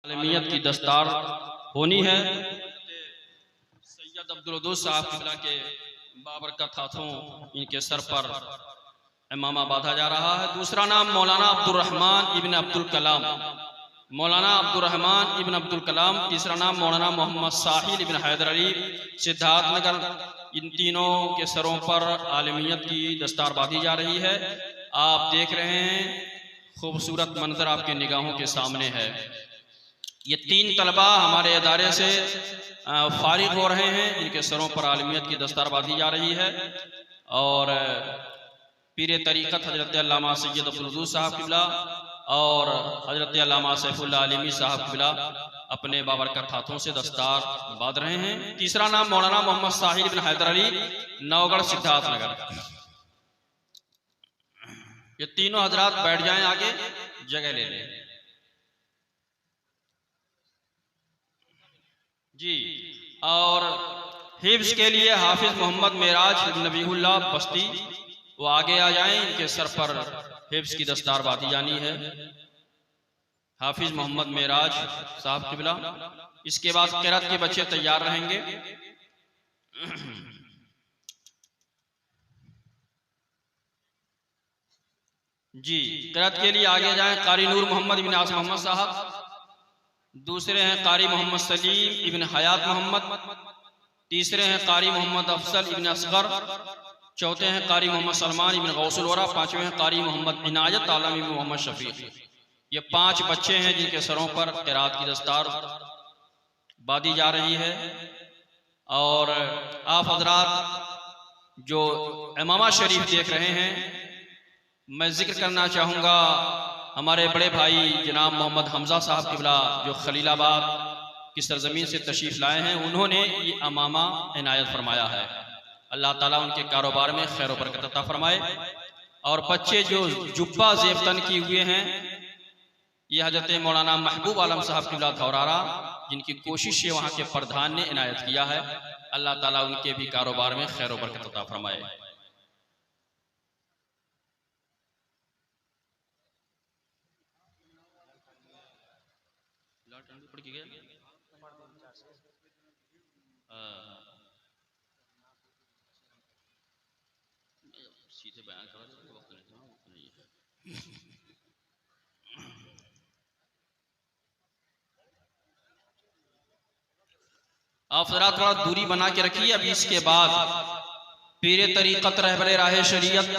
आलमियत की दस्तार होनी है। सैयद अब्दुल वदूद साहब क़िबला के बाबरकत हाथों इनके सर पर इमामा बांधा जा रहा है। दूसरा नाम मौलाना अब्दुर्रहमान इब्न अब्दुल कलाम, मौलाना अब्दुर्रहमान इब्न अब्दुल कलाम। तीसरा नाम मौलाना मोहम्मद साहिल इब्न हैदर अली, सिद्धार्थनगर। इन तीनों के सरों पर आलमियत की दस्तार बांधी जा रही है। आप देख रहे हैं, खूबसूरत मंजर आपके निगाहों के सामने है। ये तीन तलबा हमारे इदारे से फारिग हो रहे हैं, इनके सरों पर आलमियत की दस्तार बांधी जा रही है। और पीर तरीक़त हज़रत अल्लामा सैयद अब्दुल वदूद साहब क़िबला और हज़रत अल्लामा सैफुल्लाह आलिमी साहब क़िबला अपने बाबरकत हाथों से दस्तार बांध रहे हैं। तीसरा नाम मौलाना मोहम्मद साहिल इब्न हैदर अली, नौगढ़, सिद्धार्थनगर। ये तीनों हजरात बैठ जाएं, आगे जगह ले लें जी। और हिफ्ज़ के लिए हाफिज मोहम्मद मेराज इब्न नबीहुल्लाह बस्ती, वो आगे आ जाएं, इनके सर पर हिफ्ज़ की दस्तार बांधी जानी है। हाफिज मोहम्मद मेराज साहब क़िबला। इसके बाद क़िरात के बच्चे तैयार रहेंगे। जी, क़िरात के लिए आगे जाएं। कारी नूर मोहम्मद इब्न आसिम मोहम्मद साहब, दूसरे हैं कारी मोहम्मद सलीम इब्न हयात मोहम्मद, तीसरे हैं कारी मोहम्मद अफसल इब्न असगर, चौथे हैं कारी मोहम्मद सलमान इब्न गौसुल वरा, पांचवें हैं कारी मोहम्मद इनायत आलम इब्न मोहम्मद शफीक। ये 5 बच्चे हैं जिनके सरों पर क़िरात की दस्तार बांधी जा रही है। और आप हजरात जो इमामा शरीफ देख रहे हैं, मैं जिक्र करना चाहूँगा हमारे बड़े भाई जनाब मोहम्मद हमजा साहब क़िबला, जो खलीलाबाद की सरजमीन से तशरीफ़ लाए हैं। उन्होंने ये इमामा इनायत फरमाया है। अल्लाह ताला उनके कारोबार में खैर व बरकत अता फरमाए। और बच्चे जो जुब्बा ज़ेबतन किए हुए हैं, ये हज़रत मौलाना महबूब आलम साहब क़िबला धौरारा, जिनकी कोशिश है वहाँ के प्रधान ने इनायत किया है। अल्लाह ताला उनके भी कारोबार में खैर व बरकत अता फरमाए। सीधे बयान करा तो वक्त नहीं है। आप जरा थोड़ा दूरी बना के रखिए। अभी इसके बाद पीर तरीक़त रहबर राह शरीयत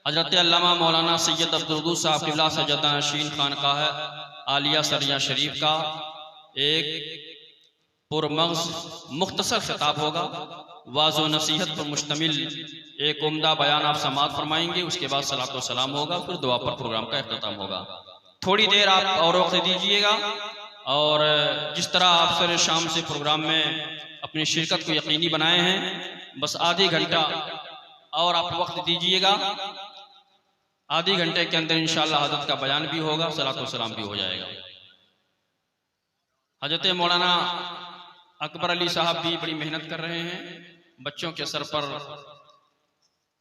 हज़रत अल्लामा मौलाना सैयद अब्दुल वदूद साहब क़िबला सज्जदा नशीन खानकाह आलिया सरिया शरीफ का एक पुरमग़ज़ मुख्तसर खिताब होगा। वाज़ो नसीहत पर मुश्तमिल एक उम्दा बयान आप समाअत फरमाएंगे। उसके बाद सलात व सलाम होगा, फिर दुआ पर प्रोग्राम का इख्तिताम होगा। थोड़ी देर आप और वक्त दीजिएगा। और जिस तरह आप सर शाम से प्रोग्राम में अपनी शिरकत को यकीनी बनाए हैं, बस आधे घंटा और आप वक्त दीजिएगा। आधे घंटे के अंदर इंशाअल्लाह हज़रत का बयान भी होगा, सलात व सलाम भी हो जाएगा। हज़रत मौलाना अकबर अली साहब भी बड़ी मेहनत कर रहे हैं, बच्चों के सर पर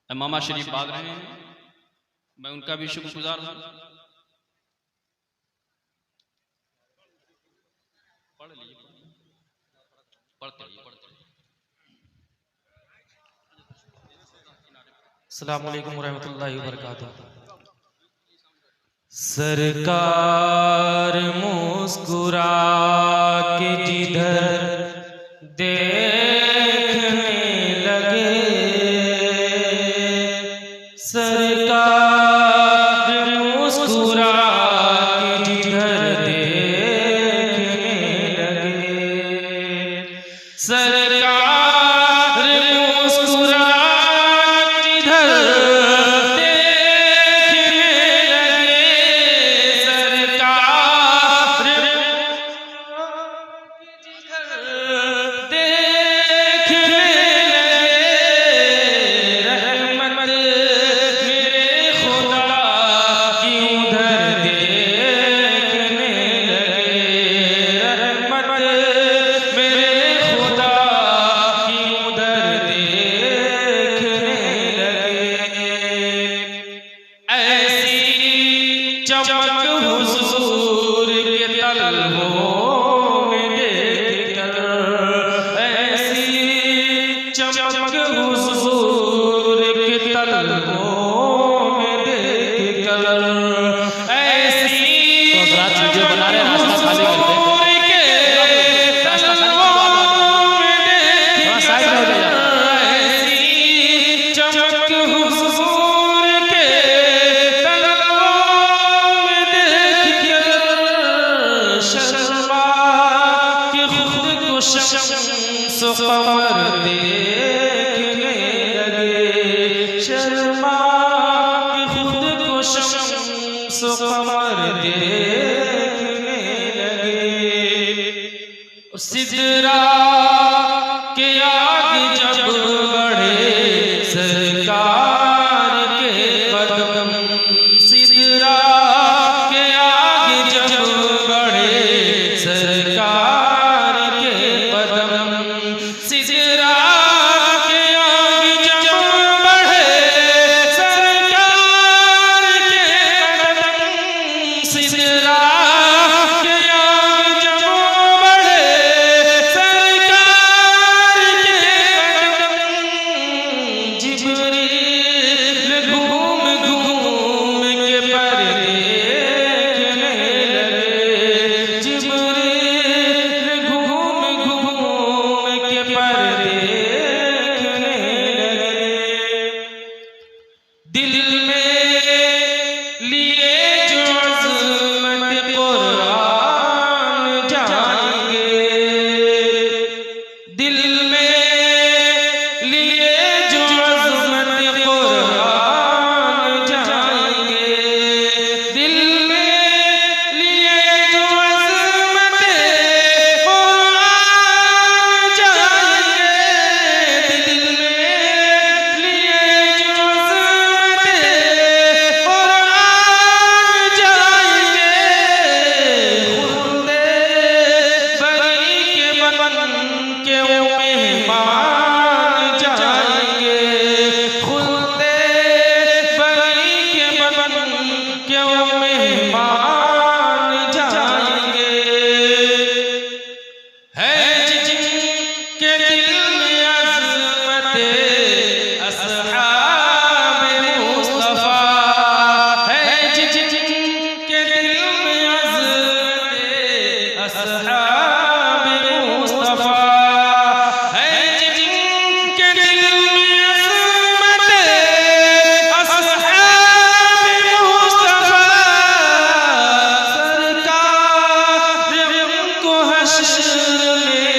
इमामा शरीफ बांध रहे हैं। मैं उनका भी शुक्रगुजार हूँ। अस्सलामु अलैकुम वरहमतुल्लाहि वबरकातुहू। सरकार मुस्कुरा के जिधर देखने लगे, सरकार मुस्कुरा के जिधर देखने लगे, सरकार मुस्कुरा जिधर देखने लगे, सरकार जिधर शम्स कमर देखने लगे, शर्मा के खुद को शम्स कमर देखने लगे। सिदरा के आगे जब बढ़े सरकार के कदम, सिदरा के आगे जब बढ़े सरकार के कदम, सिदरा के आगे जब बढ़े सरकार के कदम, सिदरा के आगे जब बढ़े सरकार के कदम, जिब्रील घूम घूम के पर देखने लगे, जिब्रील घूम घूम के पर देखने लगे। दिल में लिए जो अज़मत कुरान जाएंगे, दिल में लिए जो अज़मत कुरान जाएंगे, दिल में लिए जो अज़मत कुरान जाएंगे, दिल में लिए जो अज़मत कुरान जाएंगे। खुल्दे बरी के बन के वो मेहमान जाएंगे, खुल्दे बरी के बन के वो मेहमान जाएंगे। है जिनके दिल में अज़मत अस्हाब मुस्तफा, है जिनके दिल में अज़मत अस्हाब मुस्तफा, है जिनके दिल में अज़मत अस्हाब मुस्तफा, सरकार उनको हश्र में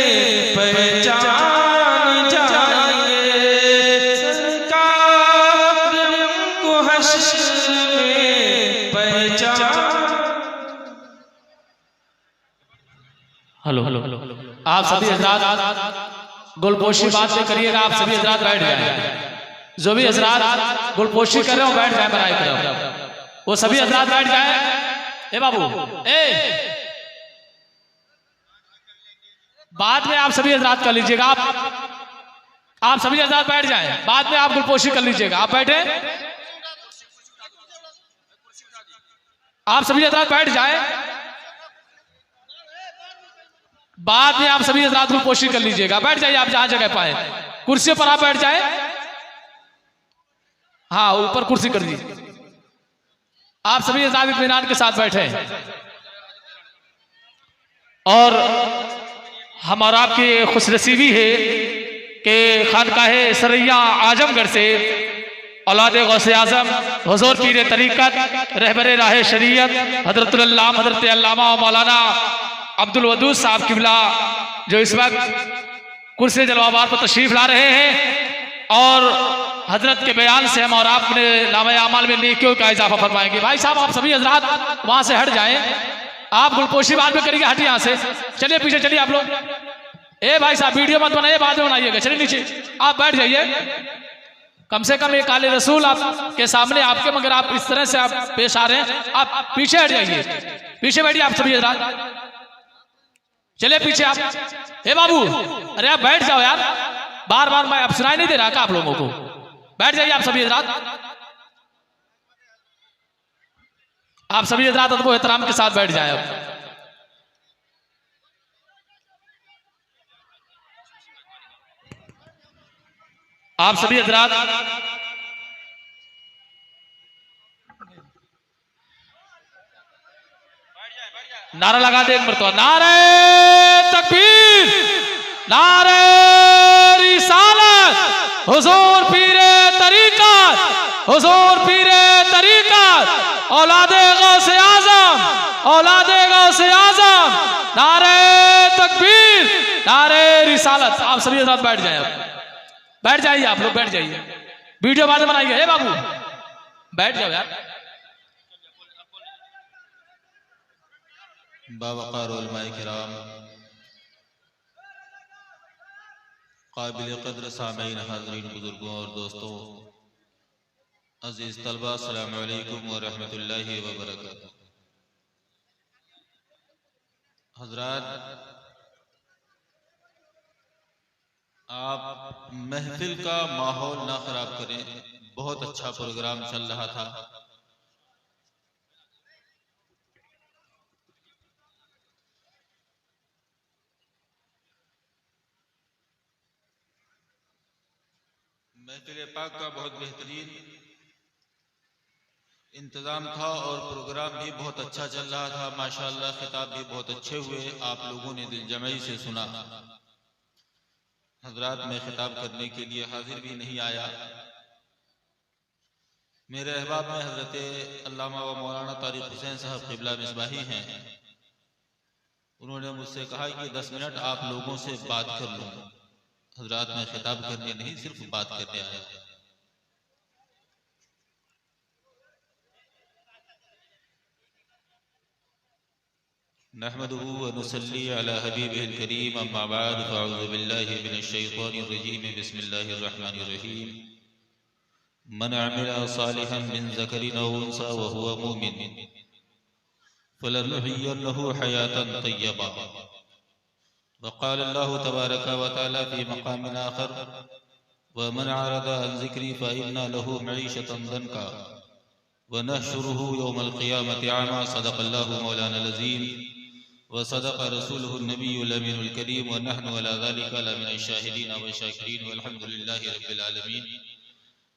पहचान जाएंगे, सरकार उनको हश्र में पहचान। हेलो आप सभी हजरात गुलपोशी बात नहीं करिएगा, आप सभी हजरात बैठ जाए। जो भी हजरात गुलपोशी कर रहे हो बैठ जाए, बनाए करो, वो सभी हजरात बैठ जाए। ए बाबू बाद में आप सभी हजरात कर लीजिएगा, आप सभी हजरात बैठ जाए, बाद में आप गुलपोशी कर लीजिएगा। आप बैठे, आप सभी हजरात बैठ जाए, बाद में आप सभी हजरात गुलपोशी कर लीजिएगा। बैठ जाइए आप जहां जगह पाए, कुर्सियों पर आप बैठ जाए। हाँ ऊपर कुर्सी कर दीजिए, आप सभी हजरात इत्मीनान के साथ बैठे। और हमारा आपकी खुशनसीबी है कि खानकाहे सरैया आजमगढ़ से औलाद गौसे आजम हुजूर पीर तरीक़त रहबर राह शरीयत हजरतुल अल्लामा हजरत अल्लामा मौलाना अब्दुल वदूद साहब किबला जो इस वक्त कुर्सी जलवाबार पर तशरीफ ला रहे हैं, और हजरत के बयान से हम और आपने नामे आमाल में नेकियों का इजाफा फरमाएंगे। भाई साहब आप सभी हजरात वहां से हट जाएं, आप गुलपोशी बाद में करिए, हटिए यहाँ से, चलिए पीछे चलिए आप लोग। ए भाई साहब वीडियो मत बनाइए, बाद में बनाइएगा, चलिए नीचे आप बैठ जाइए। कम से कम एक आले रसूल आपके सामने आपके, मगर आप इस तरह से आप पेश आ रहे हैं, आप पीछे हट जाइए, पीछे बैठिए आप सभी हजरात, चलिए पीछे आप। हे बाबू अरे आप बैठ जाओ यार, बार बार मैं अब सुनाई नहीं दे रहा का आप लोगों को, बैठ जाइए आप सभी हजरात, आप सभी हजरात अदब एहतराम के साथ बैठ जाए। आप सभी हजरात नारा लगा दे एक मरतबा, नारे तकबीर, नारे रिसालत, हुजूर पीरे तरीक़त, हुजूर पीरे तरीक़त, औलादे गौसे आज़म, औलादे गौसे आज़म, नारे तकबीर, नारे रिसालत। आप सभी साथ बैठ जाए, आप बैठ जाइए, आप लोग बैठ जाइए, वीडियो बाद में बनाइए। हे बाबू बैठ जाओ यार। बावक़ार उलमाए किराम, काबिल क़द्र सामीन, हाज़रीन, बुजुर्गों और दोस्तों, अज़ीज़ तलबा, अस्सलामु अलैकुम व रहमतुल्लाहि व बरकातुहू। हज़रात, आप महफिल का माहौल ना खराब करें। बहुत अच्छा प्रोग्राम चल रहा था। महफिल पाक का बहुत बेहतरीन इंतज़ाम था और प्रोग्राम भी बहुत अच्छा चल रहा था। माशाअल्लाह, खिताब भी बहुत अच्छे हुए, आप लोगों ने दिल जमाई से सुना। हज़रात, मैं खिताब करने के लिए हाजिर भी नहीं आया। मेरे अहबाब में हज़रत अल्लामा व मौलाना तारिक हुसैन साहब क़िबला मिसबाही हैं। उन्होंने मुझसे कहा कि 10 मिनट आप लोगों से बात कर लूँ। हज़रात, मैं खिताब करने नहीं, सिर्फ बात करने आया। नहमदुहु व नुसल्ली अला हबीबिल करीम, अम्मा बाद, फ़अऊज़ु बिल्लाहि मिनश शैतानिर रजीम, बिस्मिल्लाहिर रहमानिर रहीम। मन अमिला सालिहन मिन ज़करिन औ उन्सा व हुवा मुमिन फलनुहय्यन्नहु हयातन तय्यबा। वक़ाल अल्लाहु तबारक व तआला फ़ी मक़ामिन आख़र, व मन अरदा अन ज़िक्री फ़इन्ना लहु मईशतन दन्का व नहशुरुहु यौमल क़ियामति अमा। सदक़ल्लाहु मौलानल अज़ीम व सदक़ रसूलुहुन नबियुल अमीनुल करीम व नहनु अला ज़ालिका लमिनश शाहिदीन व शाकिरीन वल्हम्दुलिल्लाहि रब्बिल आलमीन।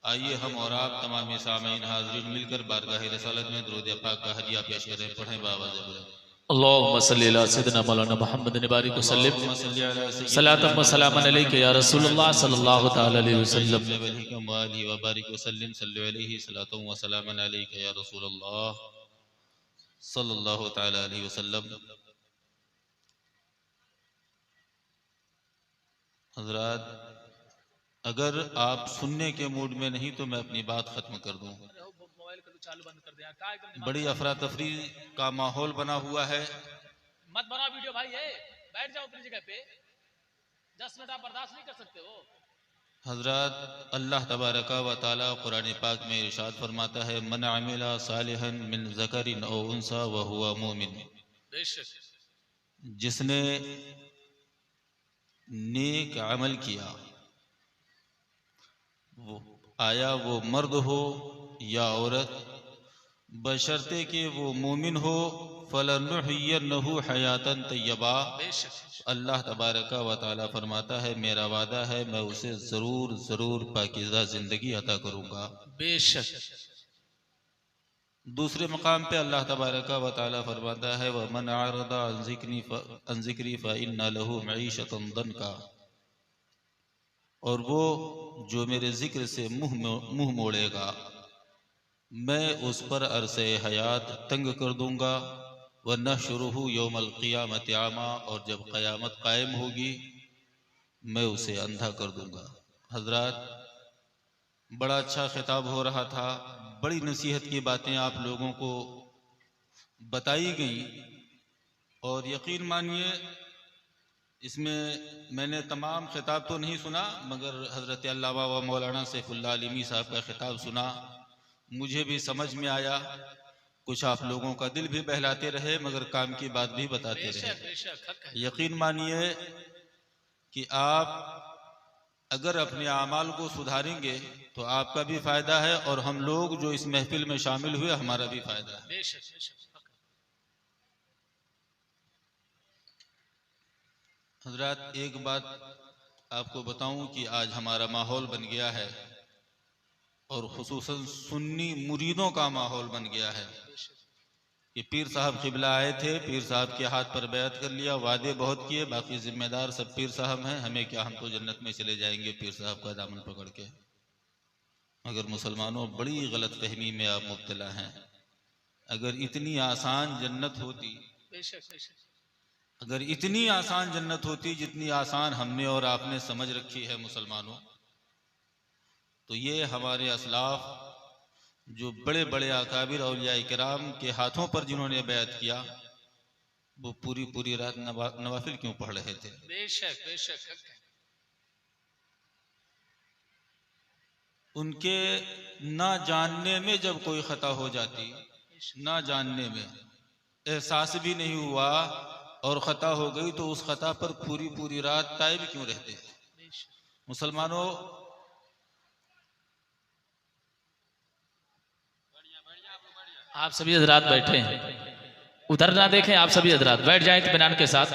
आइए हम और आप तमाम सामीन हाज़रीन मिलकर बारगाह रिसालत में दुरूद पाक का हदिया पेश करें। पढ़ें बावाज़ बुलंद। अल्लाहुम्मा सल्ली अला सय्यिदिना मौलाना मुहम्मद बारिक वसल्लिम सलातम व सलामन अलैका या रसूलुल्लाह सल्लल्लाहु तआला अलैहि वसल्लम। व बारिक वसल्लिम सल्लल्लाहु अलैहि सलातम व सलामन अलैका या रसूलल्लाह सल्लल्लाहु तआला अलैहि वसल्लम। हज़रात, अगर आप सुनने के मूड में नहीं तो मैं अपनी बात खत्म कर दूं। बड़ी अफरा तफरी का माहौल बना हुआ है। मत बनाओ वीडियो भाई, है बैठ जाओ अपनी जगह पे, 10 मिनट आप बर्दाश्त नहीं कर सकते हो। हज़रात, अल्लाह तबारक व तआला कुरान पाक में इरशाद फरमाता है, मन अमिला सालिहन मिन ज़करिन औ उन्सा व हुवा मुमिन। जिसने नेक अमल किया, वो आया वो मर्द हो या औरत, बशर्ते कि वो मोमिन हो, फलनुहय्यन्नहु हयातन तय्यबा। अल्लाह तबारक व तआला फरमाता है, मेरा वादा है मैं उसे जरूर जरूर पाकीज़ा जिंदगी अता करूंगा, बेशक। दूसरे मकाम पे अल्लाह तबारक व तआला फरमाता है, व मन अरदा अन ज़िक्री फ़इन्ना लहु मईशतन दन्का। और वो जो मेरे जिक्र से मुंह मोड़ेगा, मैं उस पर अरसे हयात तंग कर दूंगा। व नहशुरुहु यौमल क़ियामति अमा। और जब क़यामत कायम होगी मैं उसे अंधा कर दूंगा। हज़रात, बड़ा अच्छा खिताब हो रहा था, बड़ी नसीहत की बातें आप लोगों को बताई गई। और यकीन मानिए, इसमें मैंने तमाम खिताब तो नहीं सुना, मगर हज़रत अल्लामा व मौलाना सैफुल्लाह अलीमी साहब का खिताब सुना, मुझे भी समझ में आया। कुछ आप लोगों का दिल भी बहलाते रहे, मगर काम की बात भी बताते रहे। यकीन मानिए कि आप अगर अपने आमाल को सुधारेंगे तो आपका भी फ़ायदा है, और हम लोग जो इस महफिल में शामिल हुए हमारा भी फ़ायदा है। हज़रात, एक बात आपको बताऊं कि आज हमारा माहौल बन गया है, और खुसूसन सुन्नी मुरीदों का माहौल बन गया है कि पीर साहब क़िबला आए थे, पीर साहब के हाथ पर बैत कर लिया, वादे बहुत किए, बाकी जिम्मेदार सब पीर साहब हैं, हमें क्या, हम तो जन्नत में चले जाएंगे पीर साहब का दामन पकड़ के। मगर मुसलमानों, बड़ी गलत फहमी में आप मुब्तला हैं। अगर इतनी आसान जन्नत होती अगर इतनी आसान जन्नत होती जितनी आसान हमने और आपने समझ रखी है मुसलमानों, तो ये हमारे असलाफ जो बड़े बड़े अकाबिर औलिया इकराम के हाथों पर जिन्होंने बैत किया, वो पूरी पूरी रात नवाफिल क्यों पढ़ रहे थे? बेशक बेशक। उनके ना जानने में जब कोई खता हो जाती, ना जानने में एहसास भी नहीं हुआ और खता हो गई, तो उस खता पर पूरी पूरी रात ताइब क्यों रहते? मुसलमानों, आप सभी हजरात बैठे हैं, उधर ना देखें, आप सभी हजरात बैठ जाएं इत्मीनान के साथ,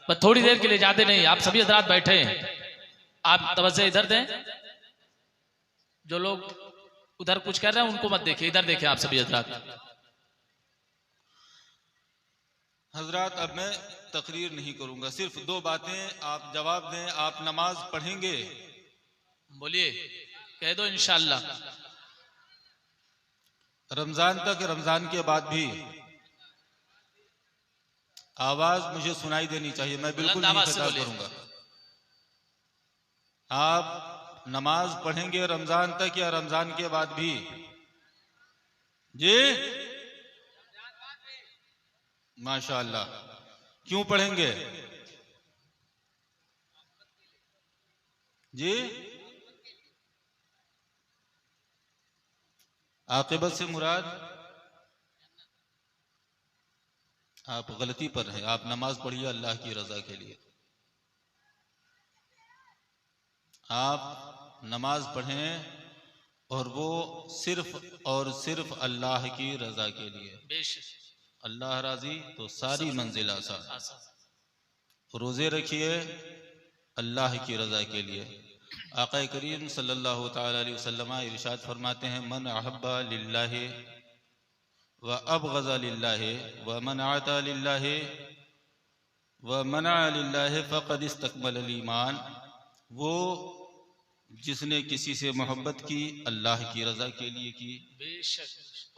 बस थोड़ी देर के लिए, जाते नहीं। आप सभी हजरात बैठे हैं, आप तवज्जो इधर दें। जो लोग उधर कुछ कर रहे हैं उनको मत देखिए, इधर देखें आप सभी हजरात। हजरात, अब मैं तकरीर नहीं करूंगा, सिर्फ 2 बातें आप जवाब दें। आप नमाज पढ़ेंगे? बोलिए, कह दो इंशाअल्लाह। रमजान तक, रमजान के बाद भी आवाज मुझे सुनाई देनी चाहिए, मैं बिल्कुल नहीं खिताब करूंगा। आप नमाज पढ़ेंगे रमजान तक या रमजान के बाद भी? जी माशाअल्लाह। क्यों पढ़ेंगे जी? आकिबत से मुराद? आप गलती पर हैं, आप नमाज पढ़िए अल्लाह की रजा के लिए। आप नमाज पढ़ें और वो सिर्फ और सिर्फ अल्लाह की रजा के लिए। अल्लाह राजी तो सारी मंजिल आसान। रोजे रखिए अल्लाह की रजा के लिए। आक़ा करीम सल्लल्लाहु ताला अलैहि वसल्लम इरशाद फरमाते हैं, मन अहब्बा लिल्लाहि व अबग़ज़ा लिल्लाहि व मन आता लिल्लाहि व मना लिल्लाहि फ़क़द इस्तकमल ईमान। वो जिसने किसी से मोहब्बत की अल्लाह की रजा के लिए की,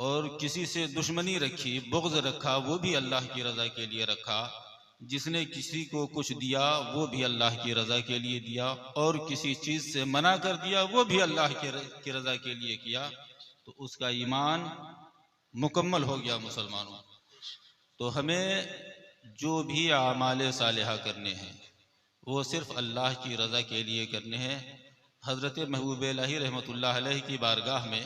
और किसी से दुश्मनी रखी, बुग़्ज़ रखा, वो भी अल्लाह की रजा के लिए रखा। जिसने किसी को कुछ दिया वो भी अल्लाह की रजा के लिए दिया, और किसी चीज़ से मना कर दिया वो भी अल्लाह की रजा के लिए किया, तो उसका ईमान मुकम्मल हो गया। मुसलमानों, तो हमें जो भी आमाल सालिहा करने हैं वो सिर्फ अल्लाह की रजा के लिए करने हैं। हज़रत महबूब इलाही रहमतुल्लाह अलैह की बारगाह में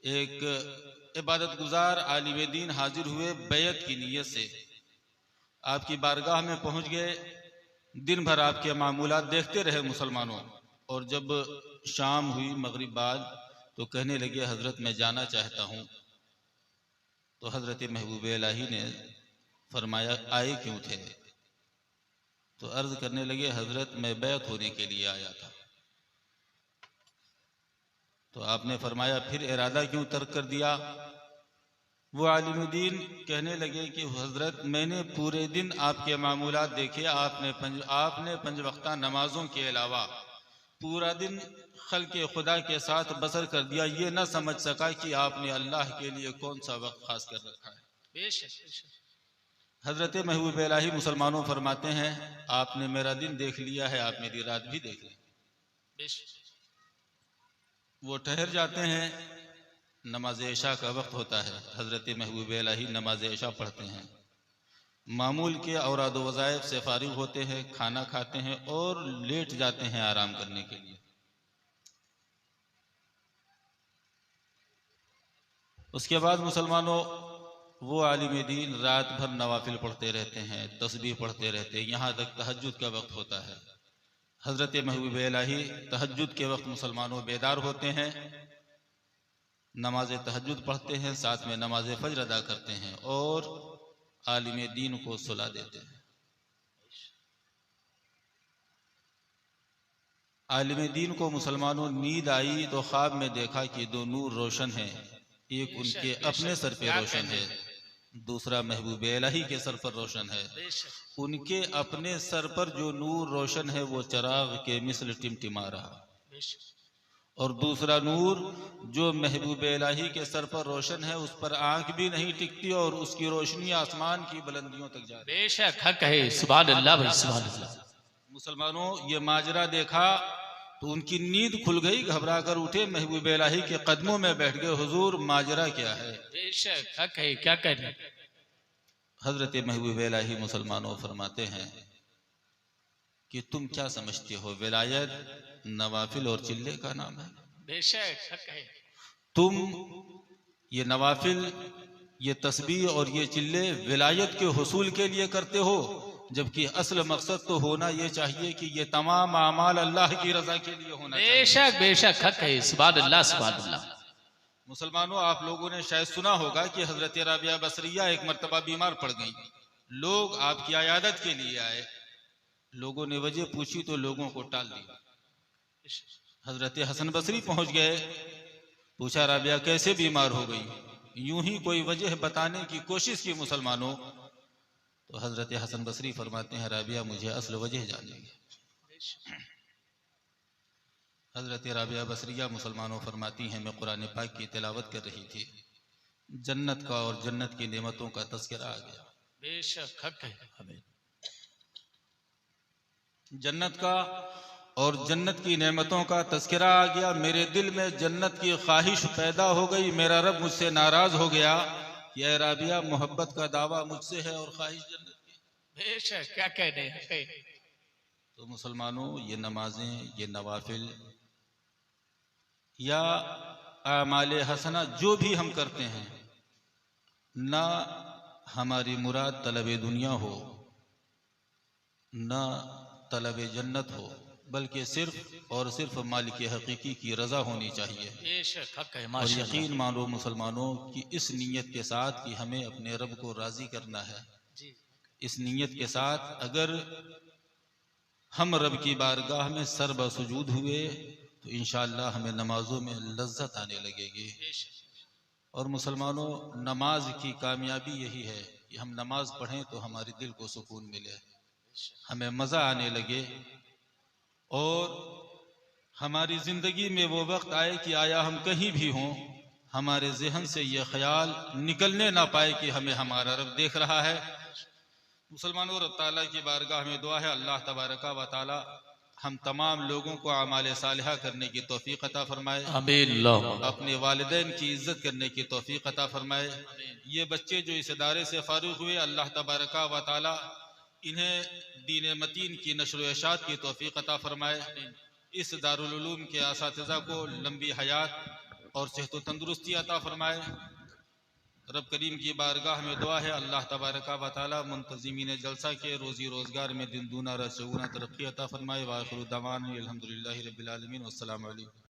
एक इबादत गुजार आलिम दीन हाजिर हुए, बैत की नीयत से आपकी बारगाह में पहुंच गए। दिन भर आपके मामूलात देखते रहे मुसलमानों, और जब शाम हुई मगरिब बाद तो कहने लगे, हज़रत मैं जाना चाहता हूँ। तो हज़रत महबूब इलाही ने फरमाया, आए क्यों थे? तो अर्ज़ करने लगे, हज़रत मैं बैत होने के लिए आया था। तो आपने फरमाया, फिर इरादा क्यों तर्क कर दिया? वो आलिम दीन कहने लगे कि हज़रत मैंने पूरे दिन आपके मामूलात देखे, आपने 5 वक्ता नमाजों के अलावा पूरा दिन खल्क़े खुदा के साथ बसर कर दिया। ये ना समझ सका कि आपने अल्लाह के लिए कौन सा वक्त खास कर रखा है। हज़रत महबूब इलाही मुसलमानों फरमाते हैं, आपने मेरा दिन देख लिया है, आप मेरी रात भी देख लें। वो ठहर जाते हैं, नमाज इशा का वक्त होता है। हज़रत महबूब इलाही नमाज इशा पढ़ते हैं, मामूल के औराद वज़ाइफ से फारिग होते हैं, खाना खाते हैं और लेट जाते हैं आराम करने के लिए। उसके बाद मुसलमानों, वो आलिम दीन रात भर नवाफिल पढ़ते रहते हैं, तस्बीह पढ़ते रहते हैं, यहाँ तक तहज्जुद का वक्त होता है। हज़रत महबूब इलाही तहज्जुद के वक्त मुसलमानों बेदार होते हैं, नमाज तहज्जुद पढ़ते हैं, साथ में नमाज फज्र अदा करते हैं और आलिम दीन को सुला देते हैं। आलिम दीन को मुसलमानों नींद आई तो ख्वाब में देखा कि 2 नूर रोशन हैं, एक उनके अपने सर पे रोशन है, दूसरा महबूब इलाही के सर पर रोशन है। उनके अपने सर पर जो नूर रोशन है वो चराग के मिसल टिमटिमा रहा, और दूसरा नूर जो महबूब इलाही के सर पर रोशन है, उस पर आंख भी नहीं टिकती और उसकी रोशनी आसमान की बुलंदियों तक जाती है। बेशक हक है, सुभान अल्लाह भाई, सुभान अल्लाह। मुसलमानों, ये माजरा देखा तो उनकी नींद खुल गई, घबरा कर उठे, महबूब इलाही के कदमों में बैठ गए। हुजूर, माजरा क्या है? बेशक हक है, क्या कहने। हजरत महबूब इलाही मुसलमानों फरमाते हैं कि तुम क्या समझते हो, विलायत नवाफिल और चिल्ले का नाम है। बेशक हक है। तुम ये नवाफिल, ये तस्बीह और ये चिल्ले विलायत के हुसूल के लिए करते हो, जबकि असल मकसद तो होना ये चाहिए कि ये तमाम अमाल अल्लाह की रजा के लिए होना चाहिए। बेशक बेशक हक है, सुभान अल्लाह, सुभान अल्लाह। मुसलमानों, आप लोगों ने शायद सुना होगा कि हजरत राबिया बसरिया एक मर्तबा बीमार पड़ गई। लोग आपकी अयादत के लिए आए, लोगों ने वजह पूछी तो लोगों को टाल दिया। हजरत हसन बसरी पहुंच गए, पूछा राबिया कैसे बीमार हो गई, यूं ही कोई वजह बताने की कोशिश की मुसलमानों। तो हजरत हसन बसरी फरमाते हैं, राबिया मुझे असल वजह जानिए। हजरत राबिया बसरिया मुसलमानों फरमाती हैं, मैं कुरान पाक की तिलावत कर रही थी, जन्नत का और जन्नत की नेमतों का तज़किरा आ गया। बेशक हक है। हमें जन्नत का और जन्नत की नेमतों का तज़किरा आ गया। मेरे दिल में जन्नत की ख्वाहिश पैदा हो गई। मेरा रब मुझसे नाराज हो गया कि ऐ राबिया, मोहब्बत का दावा मुझसे है और ख्वाहिश जन्नत की। बेशक क्या कहने है। तो मुसलमानों, ये नमाजें, ये नवाफिल या आमाले हसना जो भी हम करते हैं, ना हमारी मुराद तलब दुनिया हो, ना तलब जन्नत हो, बल्कि सिर्फ और सिर्फ मालिक हकीकी की रजा होनी चाहिए। बेशक हक है, और माशाअल्लाह। यकीन मानो मुसलमानों कि इस नीयत के साथ कि हमें अपने रब को राजी करना है, इस नीयत के साथ अगर हम रब की बारगाह में सर बसुजूद हुए तो इंशाअल्लाह हमें नमाजों में लज्जत आने लगेगी। और मुसलमानों, नमाज की कामयाबी यही है कि हम नमाज पढ़ें तो हमारे दिल को सुकून मिले, हमें मज़ा आने लगे और हमारी ज़िंदगी में वो वक्त आए कि आया हम कहीं भी हों, हमारे जहन से ये ख्याल निकलने ना पाए कि हमें हमारा रब देख रहा है। मुसलमानों, रब ताला की बारगाह में दुआ है, अल्लाह तबारका व ताला हम तमाम लोगों को अमाल सालिहा करने की तौफीक अता फरमाए, आमीन। अपने वालिदैन की इज्जत करने की तौफीक अता फरमाए। ये बच्चे जो इस इदारे से फारूक हुए, अल्लाह तबारका व ताला इन्हें दीन मतीन की नशर व इशात की तौफीक अता फरमाए। इस दारुल उलूम के असातिज़ा को लंबी हयात और सेहत व तंदुरुस्ती अता फरमाए। रब करीम की बारगाह में दुआ है, अल्लाह तबारका व ताला मुंतज़िमीन जलसा के रोज़ी रोज़गार में दिन दूना रसगुना तरक्की अता फरमाए। व आखिरु दवाना अल्हम्दुलिल्लाहि रब्बिल आलमीन। वस्सलामु अलैकुम।